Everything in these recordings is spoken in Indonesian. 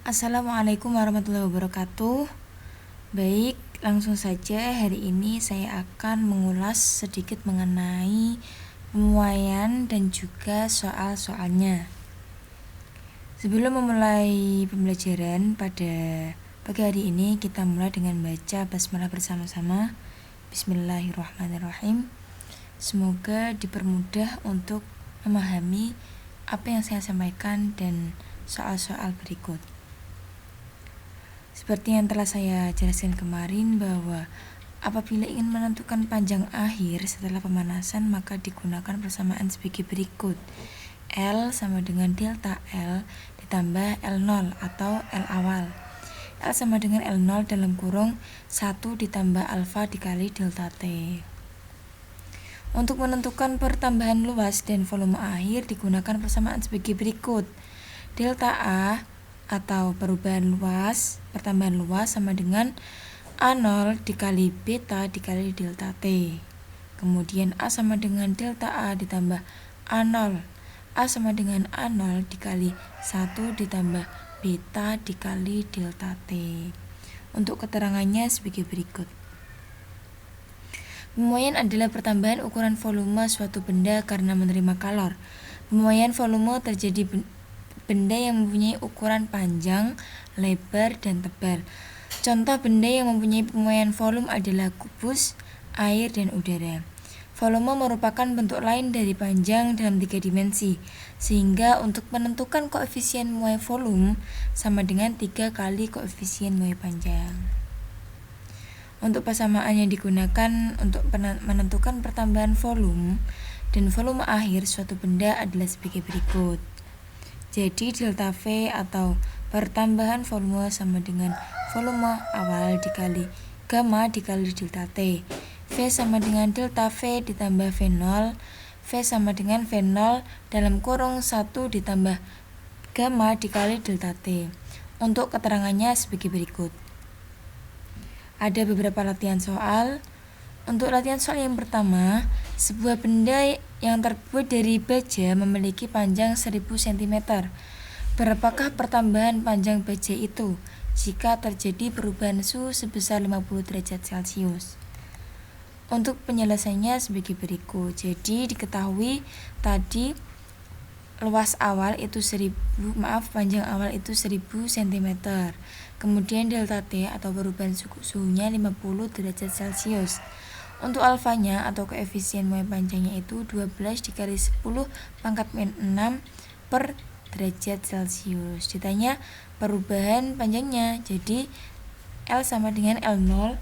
Assalamualaikum warahmatullahi wabarakatuh. Baik, langsung saja hari ini saya akan mengulas sedikit mengenai pemuaian dan juga soal-soalnya. Sebelum memulai pembelajaran pada pagi hari ini, kita mulai dengan baca basmalah bersama-sama. Bismillahirrahmanirrahim. Semoga dipermudah untuk memahami apa yang saya sampaikan dan soal-soal berikut. Seperti yang telah saya jelaskan kemarin bahwa apabila ingin menentukan panjang akhir setelah pemanasan, maka digunakan persamaan sebagai berikut. L sama dengan delta L ditambah L0 atau L awal. L sama dengan L0 dalam kurung 1 ditambah alfa dikali delta T. Untuk menentukan pertambahan luas dan volume akhir digunakan persamaan sebagai berikut. Delta A atau pertambahan luas sama dengan A0 dikali beta dikali delta T. Kemudian A sama dengan delta A ditambah A0. A sama dengan A0 dikali 1 ditambah beta dikali delta T. Untuk keterangannya sebagai berikut. Pemuaian adalah pertambahan ukuran volume suatu benda karena menerima kalor. Pemuaian volume terjadi benda yang mempunyai ukuran panjang, lebar, dan tebal. Contoh benda yang mempunyai pemuaian volume adalah kubus, air, dan udara. Volume merupakan bentuk lain dari panjang dalam 3 dimensi, sehingga untuk menentukan koefisien muai volume sama dengan 3 kali koefisien muai panjang. Untuk persamaan yang digunakan untuk menentukan pertambahan volume dan volume akhir suatu benda adalah sebagai berikut. Jadi delta V atau pertambahan volume sama dengan volume awal dikali gamma dikali delta T. V sama dengan delta V ditambah V0. V sama dengan V0 dalam kurung 1 ditambah gamma dikali delta T. Untuk keterangannya sebagai berikut. Ada beberapa latihan soal. Untuk latihan soal yang pertama, sebuah benda yang terbuat dari baja memiliki panjang 1000 cm. Berapakah pertambahan panjang baja itu jika terjadi perubahan suhu sebesar 50 derajat Celcius? Untuk penyelesaiannya sebagai berikut. Jadi diketahui tadi panjang awal itu 1000 cm. Kemudian delta T atau perubahan suhunya 50 derajat Celcius. Untuk alfanya atau koefisien muai panjangnya itu 12 dikali 10 pangkat min 6 per derajat Celcius. Ditanya perubahan panjangnya, jadi L sama dengan L0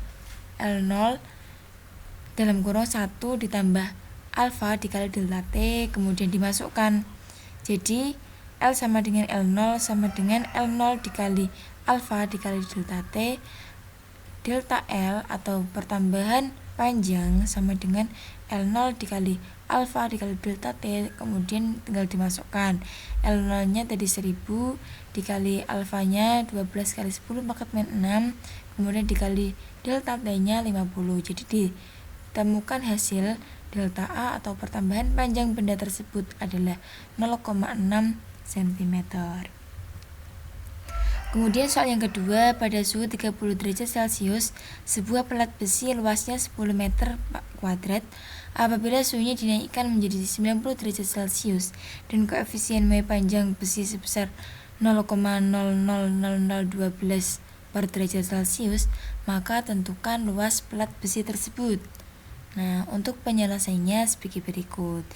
dalam kurung 1 ditambah alfa dikali delta T, kemudian dimasukkan. Jadi L sama dengan L0 sama dengan L0 dikali alfa dikali delta T. Delta L atau pertambahan panjang sama dengan L0 dikali alfa dikali delta T, kemudian tinggal dimasukkan. L0 nya tadi 1000 dikali alfanya 12 kali 10 pangkat min 6, kemudian dikali delta T nya 50. Jadi ditemukan hasil delta A atau pertambahan panjang benda tersebut adalah 0,6 cm. Kemudian soal yang kedua, pada suhu 30 derajat Celcius, sebuah pelat besi luasnya 10 meter kuadrat apabila suhunya dinaikkan menjadi 90 derajat Celcius dan koefisien muai panjang besi sebesar 0,000012 per derajat Celcius, maka tentukan luas pelat besi tersebut. Nah, untuk penyelesaiannya sebagai berikut.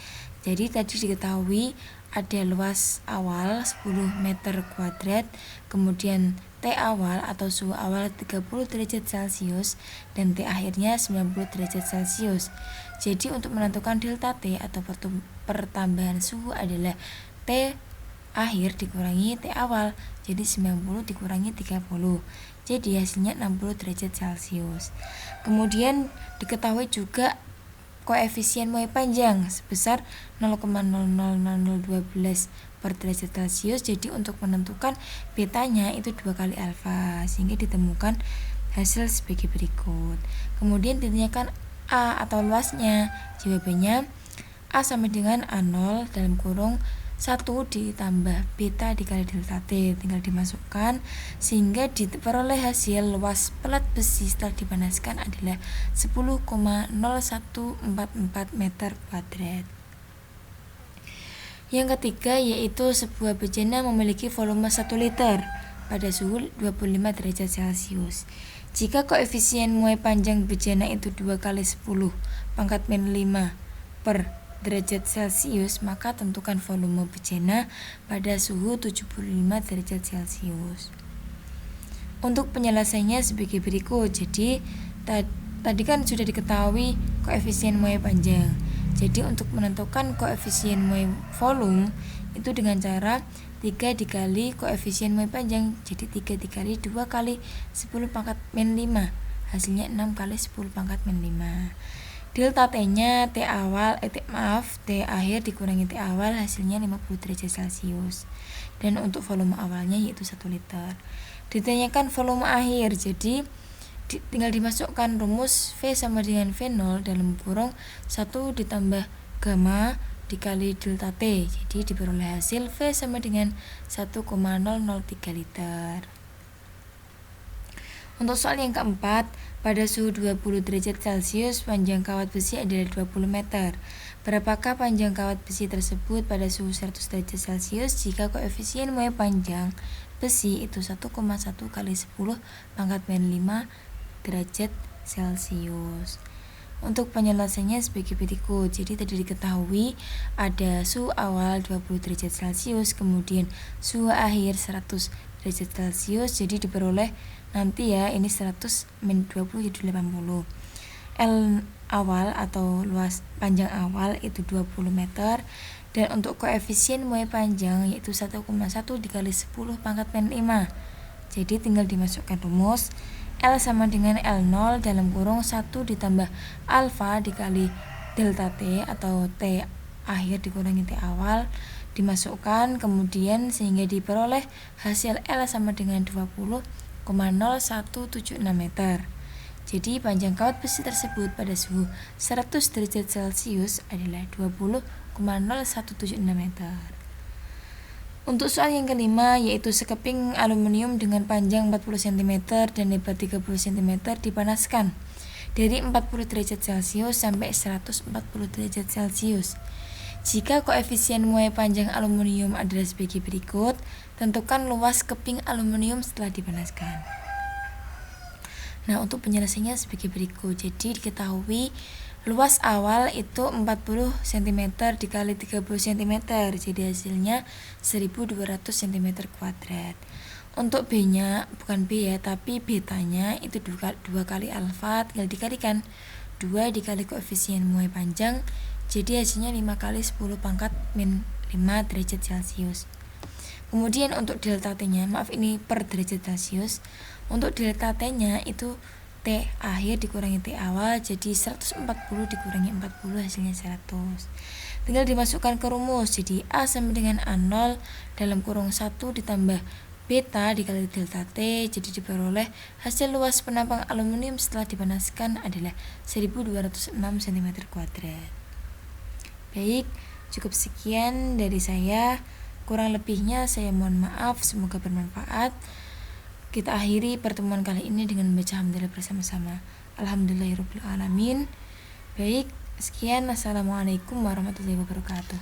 Jadi tadi diketahui ada luas awal 10 meter kuadrat, kemudian T awal atau suhu awal 30 derajat Celcius dan T akhirnya 90 derajat Celcius. Jadi untuk menentukan delta T atau pertambahan suhu adalah T akhir dikurangi T awal, jadi 90 dikurangi 30. Jadi hasilnya 60 derajat Celcius. Kemudian diketahui juga koefisien muai panjang sebesar 0,000012 per derajat Celcius. Jadi untuk menentukan betanya itu 2 kali alfa, sehingga ditemukan hasil sebagai berikut. Kemudian ditanyakan A atau luasnya. Jawabannya A sama dengan A0 dalam kurung 1 ditambah beta dikali delta T, tinggal dimasukkan sehingga diperoleh hasil luas pelat besi setelah dipanaskan adalah 10,0144 meter kuadrat. Yang ketiga yaitu sebuah bejana memiliki volume 1 liter pada suhu 25 derajat Celcius. Jika koefisien muai panjang bejana itu 2 kali 10 pangkat min 5 per derajat Celcius, maka tentukan volume bejana pada suhu 75 derajat Celcius. Untuk penyelesaiannya sebagai berikut. Jadi tadi kan sudah diketahui koefisien muai panjang. Jadi untuk menentukan koefisien muai volume itu dengan cara 3 dikali koefisien muai panjang. Jadi 3 dikali 2 kali 10 pangkat min 5, hasilnya 6 kali 10 pangkat min 5. Delta T-nya T akhir dikurangi T awal, hasilnya 50 derajat Celcius. Dan untuk volume awalnya yaitu 1 liter. Ditanyakan volume akhir, jadi tinggal dimasukkan rumus V sama dengan V0 dalam kurung 1 ditambah gamma dikali delta T. Jadi diperoleh hasil V sama dengan 1,003 liter. Untuk soal yang keempat, pada suhu 20 derajat Celcius panjang kawat besi adalah 20 meter. Berapakah panjang kawat besi tersebut pada suhu 100 derajat Celcius jika koefisien muai panjang besi itu 1,1 kali 10 pangkat min 5 derajat Celcius. Untuk penyelesaiannya sebagai berikut. Jadi tadi diketahui ada suhu awal 20 derajat Celcius, kemudian suhu akhir 100 derajat Celcius. Jadi diperoleh nanti ya, ini 100 min 20 jadi 80. L awal atau luas panjang awal itu 20 meter, dan untuk koefisien muai panjang yaitu 1,1 dikali 10 pangkat min 5. Jadi tinggal dimasukkan rumus L sama dengan L0 dalam kurung 1 ditambah alfa dikali delta T atau T akhir dikurangi T awal, dimasukkan kemudian sehingga diperoleh hasil L sama dengan 20,0176 meter. Jadi panjang kawat besi tersebut pada suhu 100 derajat Celcius adalah 20,0176 meter. Untuk soal yang kelima yaitu sekeping aluminium dengan panjang 40 cm dan lebar 30 cm dipanaskan dari 40 derajat Celcius sampai 140 derajat Celcius. Jika koefisien muai panjang aluminium adalah sebagai berikut, tentukan luas keping aluminium setelah dipanaskan. Nah, untuk penyelesaiannya sebagai berikut. Jadi diketahui luas awal itu 40 cm dikali 30 cm, jadi hasilnya 1200 cm kuadrat. Untuk B-nya, bukan B ya, tapi betanya itu 2 kali alfa, tinggal dikalikan 2 dikali koefisien muai panjang, jadi hasilnya 5 kali 10 pangkat min 5 derajat Celcius. Kemudian untuk delta T-nya, maaf ini per derajat Celcius. Untuk delta T-nya itu T akhir dikurangi T awal, jadi 140 dikurangi 40 hasilnya 100. Tinggal dimasukkan ke rumus, jadi A sama dengan A0 dalam kurung 1 ditambah beta dikali delta T, jadi diperoleh hasil luas penampang aluminium setelah dipanaskan adalah 1206 cm kuadrat. Baik, cukup sekian dari saya. Kurang lebihnya saya mohon maaf, semoga bermanfaat. Kita akhiri pertemuan kali ini dengan membaca hamdalah bersama-sama. Alhamdulillahirabbil alamin. Baik, sekian. Assalamualaikum warahmatullahi wabarakatuh.